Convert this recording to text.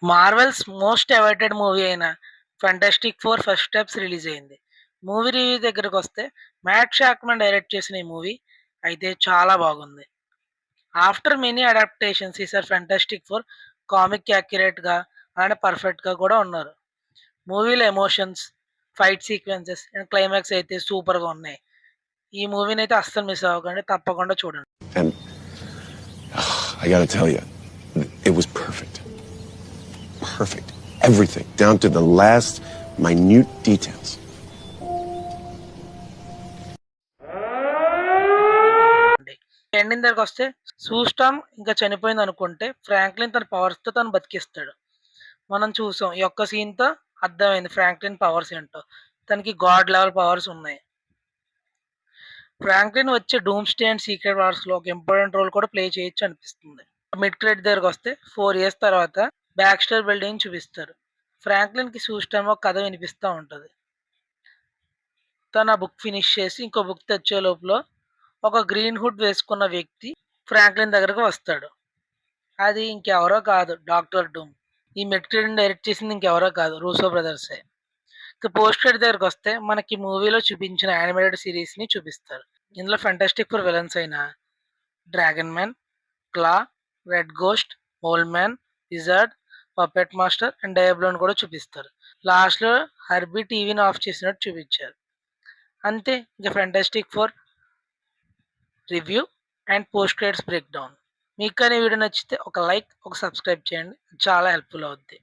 Marvel's most awaited movie అయిన 'fantastic four' first steps release అయింది. Movie review దగ్గరకొస్తే mat షాక్‌మన్ direct చేసిన ఈ movie అయితే చాలా బాగుంది. ఆఫ్టర్ మెనీ అడాప్టేషన్స్ ఈసారి 'ఫెంటాస్టిక్ ఫోర్' కామిక్ యాక్యురేట్‌గా అలానే పర్ఫెక్ట్‌గా కూడా ఉన్నారు. మూవీలో emotions, fight sequences and climax అయితే సూపర్‌గా ఉన్నాయి. ఈ మూవీనైతే అస్సలు మిస్ అవ్వకండి. తప్పకుండా చూడండి. And I gotta tell you, it was perfect. Perfect. Everything, down to the last minute details. Ending దగ్గరకొస్తే సూస్టామ్ ఇంకా చనిపోయిందనుకుంటే ఫ్రాంక్లిన్ తన పవర్స్‌తో తను బతికిస్తాడు. మనం చూసాం. ఈ ఒక్క సీన్‌తో అర్థమైంది ఫ్రాంక్లిన్ పవర్స్ ఏంటో. తనకి గాడ్ లెవెల్ పవర్స్ ఉన్నాయి. ఫ్రాంక్లిన్ వచ్చే డూమ్స్‌డే అండ్ సీక్రెట్ వార్స్‌లో ఒక ఇంపార్టెంట్ రోల్ కూడా ప్లే చేయొచ్చు అనిపిస్తుంది. మిడ్ క్రెడిట్ దగ్గరకొస్తే 4 ఇయర్స్ తర్వాత బ్యాక్‌స్టర్ బిల్డింగ్ చూపిస్తారు. ఫ్రాంక్లిన్‌కి సూస్టామ్ ఒక కథ వినిపిస్తా ఉంటది. తను ఆ బుక్ ఫినిష్ చేసి ఇంకో బుక్ తెచ్చే లోపల ఒక గ్రీన్ హుడ్ వేసుకున్న వ్యక్తి ఫ్రాంక్లిన్ దగ్గరకు వస్తాడు. అది ఇంకెవరో కాదు డాక్టర్ డూమ్. ఈ మిడ్ క్రెడిట్‌ని డైరెక్ట్ చేసింది ఇంకెవరో కాదు రూసో బ్రదర్సే. ఇక పోస్ట్ క్రెడిట్ దగ్గరకొస్తే మనకి మూవీలో చూపించిన యానిమేటెడ్ సీరీస్‌ని చూపిస్తారు. ఇందులో ఫెంటాస్టిక్ ఫోర్ విలన్స్ అయిన dragon man, claw, red ghost, old man, wizard, puppet master and డయాబ్లోని కూడా చూపిస్తారు. లాస్ట్‌లో హర్బీ టీవీని ఆఫ్ చేసినట్టు చూపించారు. అంతే ఇంక fantastic four review and post credits break down. మీకు కానీ ఈ వీడియో నచ్చితే ఒక లైక్, ఒక సబ్స్క్రైబ్ చేయండి. చాలా హెల్ప్‌ఫుల్ అవుద్ది.